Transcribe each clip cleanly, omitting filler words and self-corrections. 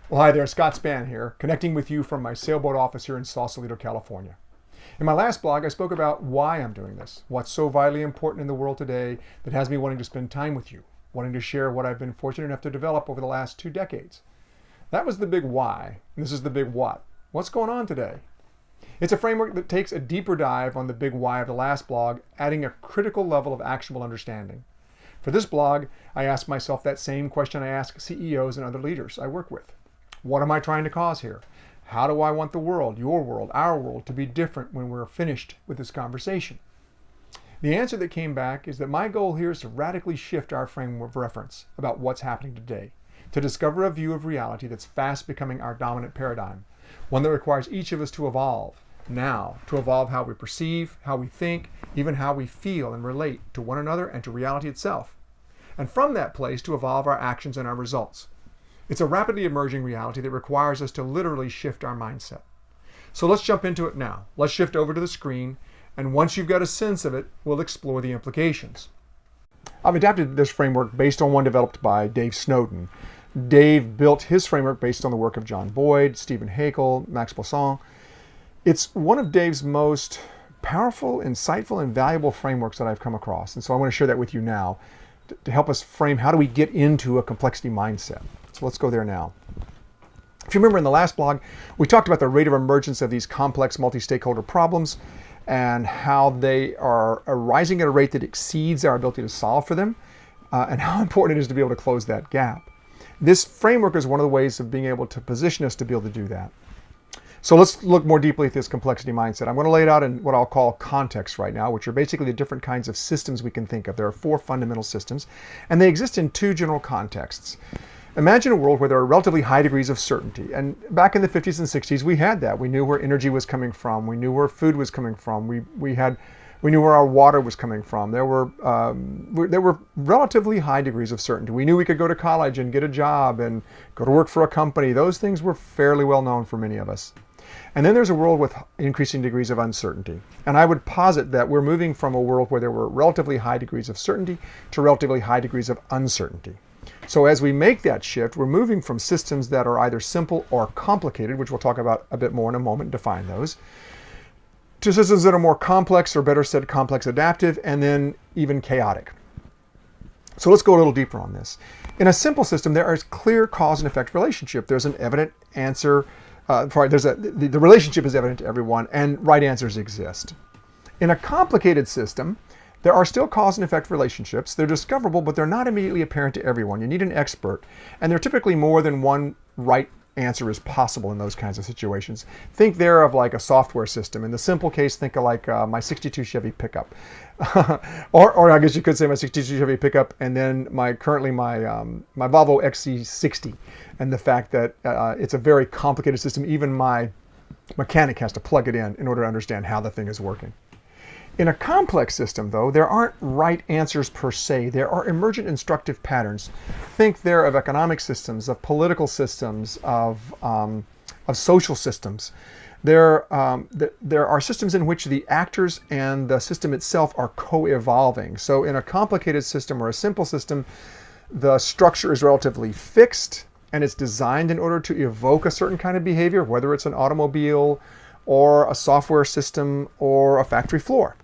Well, hi there, Scott Spann here, connecting with you from my sailboat office here in Sausalito, California. In my last blog, I spoke about why I'm doing this, what's so vitally important in the world today that has me wanting to spend time with you, wanting to share what I've been fortunate enough to develop over the last 2 decades. That was the big why, and this is the big what. What's going on today? It's a framework that takes a deeper dive on the big why of the last blog, adding a critical level of actionable understanding. For this blog, I ask myself that same question I ask CEOs and other leaders I work with. What am I trying to cause here? How do I want the world, your world, our world, to be different when we're finished with this conversation? The answer that came back is that my goal here is to radically shift our frame of reference about what's happening today, to discover a view of reality that's fast becoming our dominant paradigm, one that requires each of us to evolve now, to evolve how we perceive, how we think, even how we feel and relate to one another and to reality itself. And from that place to evolve our actions and our results. It's a rapidly emerging reality that requires us to literally shift our mindset. So let's jump into it now. Let's shift over to the screen, and once you've got a sense of it, we'll explore the implications. I've adapted this framework based on one developed by Dave Snowden. Dave built his framework based on the work of John Boyd, Stephen Haeckel, Max Blasson. It's one of Dave's most powerful, insightful, and valuable frameworks that I've come across. And so I want to share that with you now to help us frame how do we get into a complexity mindset. So let's go there now. If you remember in the last blog, we talked about the rate of emergence of these complex multi-stakeholder problems and how they are arising at a rate that exceeds our ability to solve for them, and how important it is to be able to close that gap. This framework is one of the ways of being able to position us to be able to do that. So let's look more deeply at this complexity mindset. I'm going to lay it out in what I'll call context right now, which are basically the different kinds of systems we can think of. There are 4 fundamental systems, and they exist in 2 general contexts. Imagine a world where there are relatively high degrees of certainty. And back in the 50s and 60s, we had that. We knew where energy was coming from. We knew where food was coming from. We knew where our water was coming from. There were relatively high degrees of certainty. We knew we could go to college and get a job and go to work for a company. Those things were fairly well known for many of us. And then there's a world with increasing degrees of uncertainty. And I would posit that we're moving from a world where there were relatively high degrees of certainty to relatively high degrees of uncertainty. So as we make that shift, we're moving from systems that are either simple or complicated, which we'll talk about a bit more in a moment, define those, to systems that are more complex, or better said, complex adaptive, and then even chaotic. So let's go a little deeper on this. In a simple system, there is clear cause and effect relationship. There's an evident answer. The relationship is evident to everyone, and right answers exist. In a complicated system, there are still cause and effect relationships. They're discoverable, but they're not immediately apparent to everyone. You need an expert, and there are typically more than one right answer is possible in those kinds of situations. Think there of like a software system. In the simple case, think of like my 62 Chevy pickup. or I guess you could say my 62 Chevy pickup, and then currently my Volvo XC60, and the fact that it's a very complicated system. Even my mechanic has to plug it in order to understand how the thing is working. In a complex system, though, there aren't right answers per se. There are emergent instructive patterns. Think there of economic systems, of political systems, of social systems. There are systems in which the actors and the system itself are co-evolving. So in a complicated system or a simple system, the structure is relatively fixed, and it's designed in order to evoke a certain kind of behavior, whether it's an automobile or a software system or a factory floor.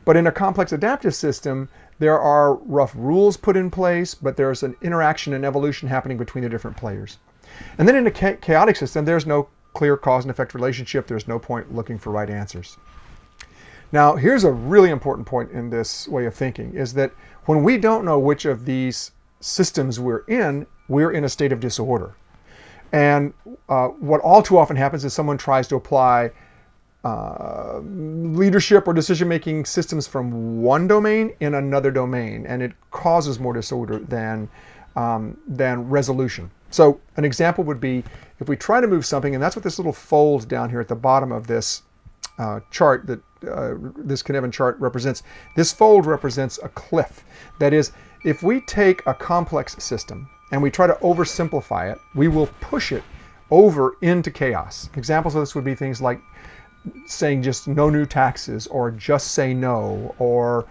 But in a complex adaptive system, there are rough rules put in place, but there's an interaction and evolution happening between the different players. And then in a chaotic system, there's no clear cause and effect relationship. There's no point looking for right answers. Now, here's a really important point in this way of thinking, is that when we don't know which of these systems we're in a state of disorder. And what all too often happens is someone tries to apply leadership or decision-making systems from one domain in another domain, and it causes more disorder than resolution. So an example would be if we try to move something, and that's what this little fold down here at the bottom of this chart, that this Cynefin chart represents. This fold represents a cliff. That is, if we take a complex system and we try to oversimplify it, we will push it over into chaos. Examples of this would be things like saying just no new taxes, or just say no, or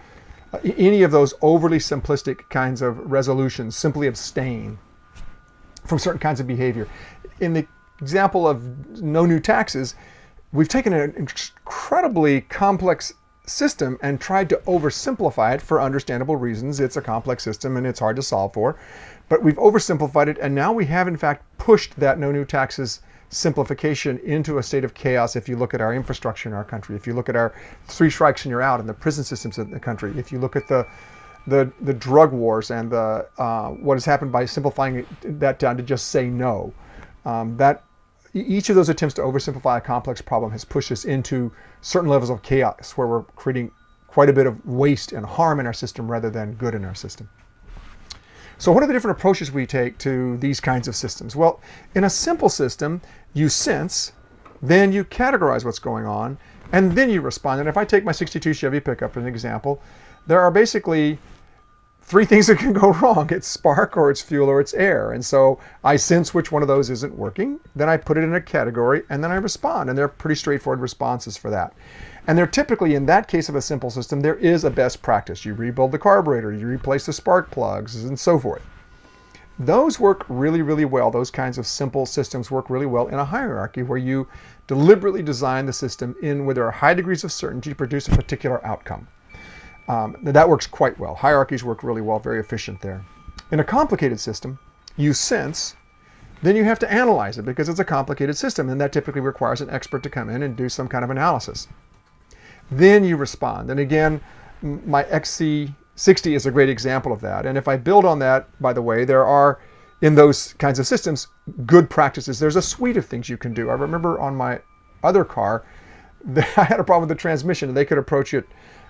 any of those overly simplistic kinds of resolutions. Simply abstain from certain kinds of behavior. in the example of no new taxes, we've taken an incredibly complex system and tried to oversimplify it for understandable reasons. It's a complex system and it's hard to solve for, but we've oversimplified it, and now we have in fact pushed that no new taxes simplification into a state of chaos. If you look at our infrastructure in our country, if you look at our 3 strikes and you're out in the prison systems in the country, if you look at the drug wars and what has happened by simplifying that down to just say no, that each of those attempts to oversimplify a complex problem has pushed us into certain levels of chaos where we're creating quite a bit of waste and harm in our system rather than good in our system. So what are the different approaches we take to these kinds of systems? Well, in a simple system, you sense, then you categorize what's going on, and then you respond. And if I take my 62 Chevy pickup as an example, there are basically 3 things that can go wrong. It's spark, or it's fuel, or it's air. And so I sense which one of those isn't working, then I put it in a category, and then I respond. And they're pretty straightforward responses for that. And they're typically, in that case of a simple system, there is a best practice. You rebuild the carburetor, you replace the spark plugs, and so forth. Those work really, really well. Those kinds of simple systems work really well in a hierarchy where you deliberately design the system in where there are high degrees of certainty to produce a particular outcome. That works quite well. Hierarchies work really well, very efficient there. In a complicated system, you sense, then you have to analyze it because it's a complicated system, and that typically requires an expert to come in and do some kind of analysis. Then you respond. And again, my XC60 is a great example of that. And if I build on that, by the way, there are, in those kinds of systems, good practices. There's a suite of things you can do. I remember on my other car, I had a problem with the transmission, and they could approach it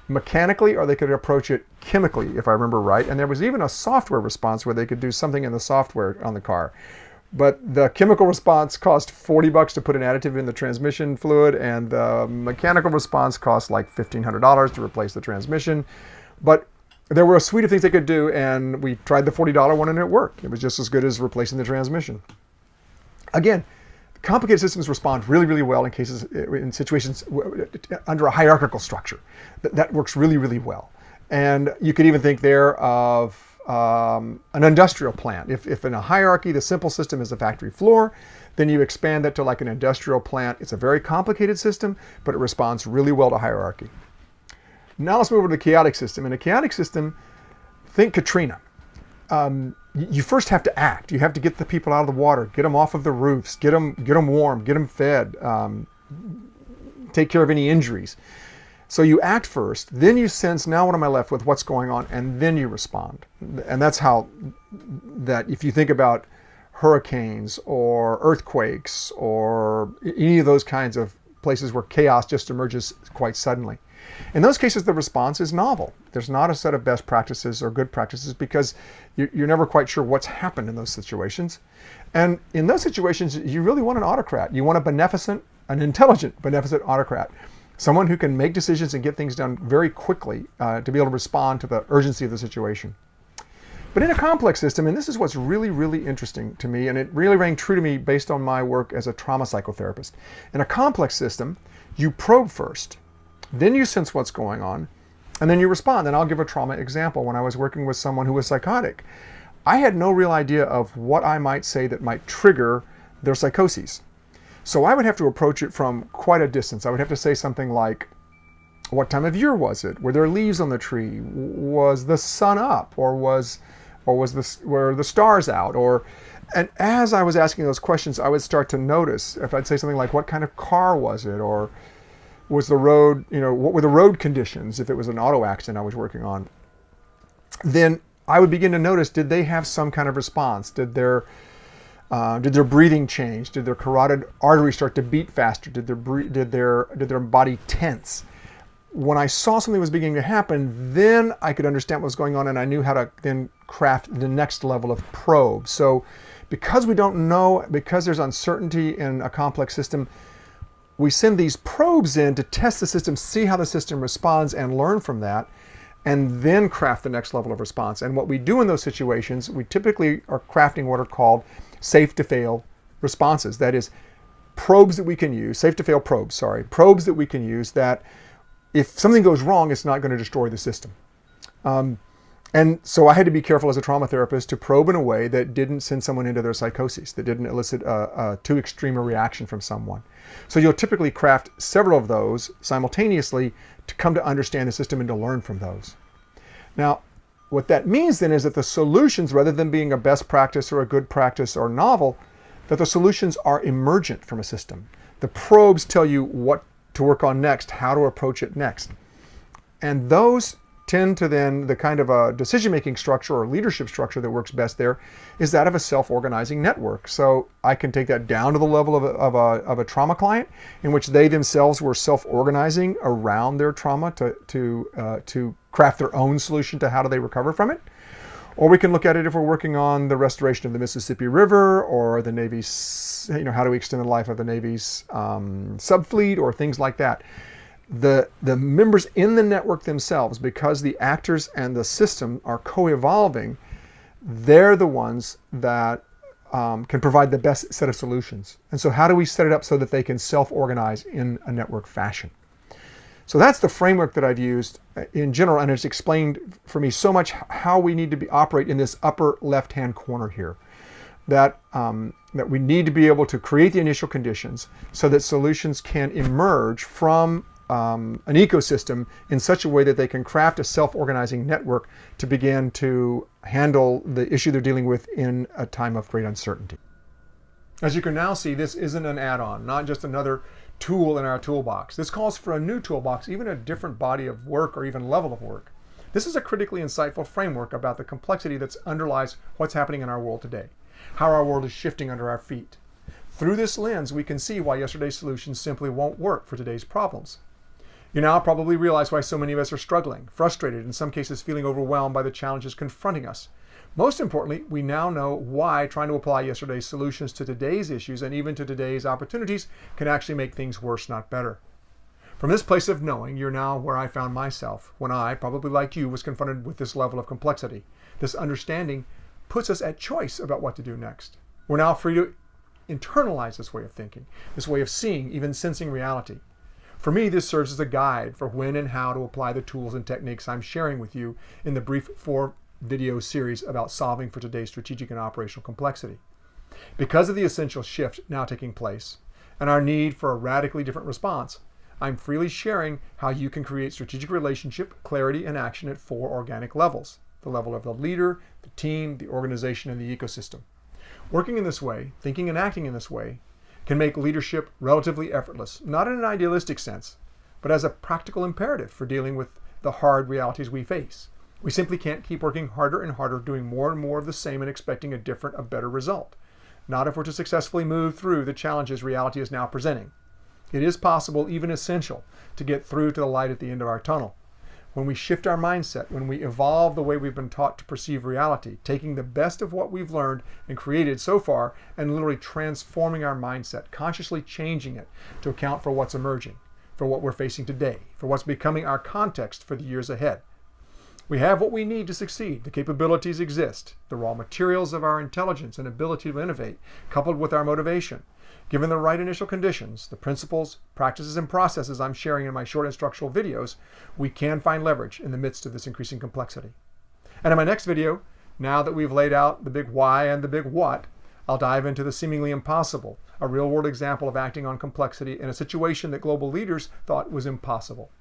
mechanically or they could approach it chemically, if I remember right. And there was even a software response where they could do something in the software on the car. But the chemical response cost $40 to put an additive in the transmission fluid, and the mechanical response cost like $1,500 to replace the transmission. But there were a suite of things they could do, and we tried the $40 one and it worked. It was just as good as replacing the transmission. Again, complicated systems respond really, really well in situations under a hierarchical structure. That works really, really well. And you could even think there of an industrial plant. If in a hierarchy, the simple system is the factory floor, then you expand that to like an industrial plant. It's a very complicated system, but it responds really well to hierarchy. Now let's move over to the chaotic system. In a chaotic system, think Katrina. You first have to act. You have to get the people out of the water, get them off of the roofs, get them warm, get them fed, take care of any injuries. So you act first, then you sense, now what am I left with, what's going on, and then you respond. And that's how that, if you think about hurricanes or earthquakes or any of those kinds of places where chaos just emerges quite suddenly. In those cases, the response is novel. There's not a set of best practices or good practices because you're never quite sure what's happened in those situations. And in those situations, you really want an autocrat. You want an intelligent, beneficent autocrat. Someone who can make decisions and get things done very quickly to be able to respond to the urgency of the situation. But in a complex system, and this is what's really, really interesting to me, and it really rang true to me based on my work as a trauma psychotherapist. In a complex system, you probe first, then you sense what's going on, and then you respond. And I'll give a trauma example. When I was working with someone who was psychotic, I had no real idea of what I might say that might trigger their psychoses. So I would have to approach it from quite a distance. I would have to say something like, what time of year was it? Were there leaves on the tree? Was the sun up? Or were the stars out? And as I was asking those questions, I would start to notice, if I'd say something like, what kind of car was it? Or was the road, what were the road conditions if it was an auto accident I was working on? Then I would begin to notice, did they have some kind of response? Did their breathing change? Did their carotid artery start to beat faster? Did their body tense? When I saw something was beginning to happen, then I could understand what was going on, and I knew how to then craft the next level of probe. So because we don't know, because there's uncertainty in a complex system, we send these probes in to test the system, see how the system responds, and learn from that, and then craft the next level of response. And what we do in those situations, we typically are crafting what are called safe-to-fail responses. That is, probes that we can use, safe-to-fail probes, probes that we can use that if something goes wrong, it's not going to destroy the system. And so I had to be careful as a trauma therapist to probe in a way that didn't send someone into their psychosis, that didn't elicit a too extreme a reaction from someone. So you'll typically craft several of those simultaneously to come to understand the system and to learn from those. Now, what that means then is that the solutions, rather than being a best practice or a good practice or novel, that the solutions are emergent from a system. The probes tell you what to work on next, how to approach it next. And those tend to then, the kind of a decision-making structure or leadership structure that works best there is that of a self-organizing network. So I can take that down to the level of a trauma client in which they themselves were self-organizing around their trauma to craft their own solution to how do they recover from it. Or we can look at it if we're working on the restoration of the Mississippi River or the Navy's, how do we extend the life of the Navy's subfleet or things like that. The members in the network themselves, because the actors and the system are co-evolving, they're the ones that can provide the best set of solutions. And so how do we set it up so that they can self-organize in a network fashion? So that's the framework that I've used in general, and it's explained for me so much how we need to operate in this upper left-hand corner here. That we need to be able to create the initial conditions so that solutions can emerge from an ecosystem in such a way that they can craft a self-organizing network to begin to handle the issue they're dealing with in a time of great uncertainty. As you can now see, this isn't an add-on, not just another tool in our toolbox. This calls for a new toolbox, even a different body of work or even level of work. This is a critically insightful framework about the complexity that underlies what's happening in our world today, how our world is shifting under our feet. Through this lens, we can see why yesterday's solutions simply won't work for today's problems. You now probably realize why so many of us are struggling, frustrated, in some cases feeling overwhelmed by the challenges confronting us. Most importantly, we now know why trying to apply yesterday's solutions to today's issues and even to today's opportunities can actually make things worse, not better. From this place of knowing, you're now where I found myself when I, probably like you, was confronted with this level of complexity. This understanding puts us at choice about what to do next. We're now free to internalize this way of thinking, this way of seeing, even sensing reality. For me, this serves as a guide for when and how to apply the tools and techniques I'm sharing with you in the brief 4-video series about solving for today's strategic and operational complexity. Because of the essential shift now taking place and our need for a radically different response, I'm freely sharing how you can create strategic relationship, clarity, and action at 4 organic levels: the level of the leader, the team, the organization, and the ecosystem. Working in this way, thinking and acting in this way, can make leadership relatively effortless, not in an idealistic sense, but as a practical imperative for dealing with the hard realities we face. We simply can't keep working harder and harder, doing more and more of the same and expecting a better result. Not if we're to successfully move through the challenges reality is now presenting. It is possible, even essential, to get through to the light at the end of our tunnel. When we shift our mindset, when we evolve the way we've been taught to perceive reality, taking the best of what we've learned and created so far and literally transforming our mindset, consciously changing it to account for what's emerging, for what we're facing today, for what's becoming our context for the years ahead. We have what we need to succeed. The capabilities exist. The raw materials of our intelligence and ability to innovate, coupled with our motivation. Given the right initial conditions, the principles, practices, and processes I'm sharing in my short instructional videos, we can find leverage in the midst of this increasing complexity. And in my next video, now that we've laid out the big why and the big what, I'll dive into the seemingly impossible, a real-world example of acting on complexity in a situation that global leaders thought was impossible.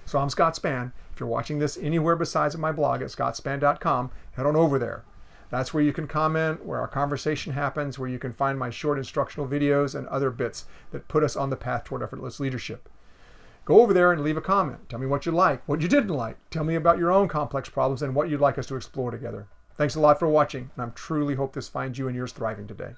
So I'm Scott Spann. If you're watching this anywhere besides at my blog at scottspann.com, head on over there. That's where you can comment, where our conversation happens, where you can find my short instructional videos and other bits that put us on the path toward effortless leadership. Go over there and leave a comment. Tell me what you like, what you didn't like. Tell me about your own complex problems and what you'd like us to explore together. Thanks a lot for watching, and I truly hope this finds you and yours thriving today.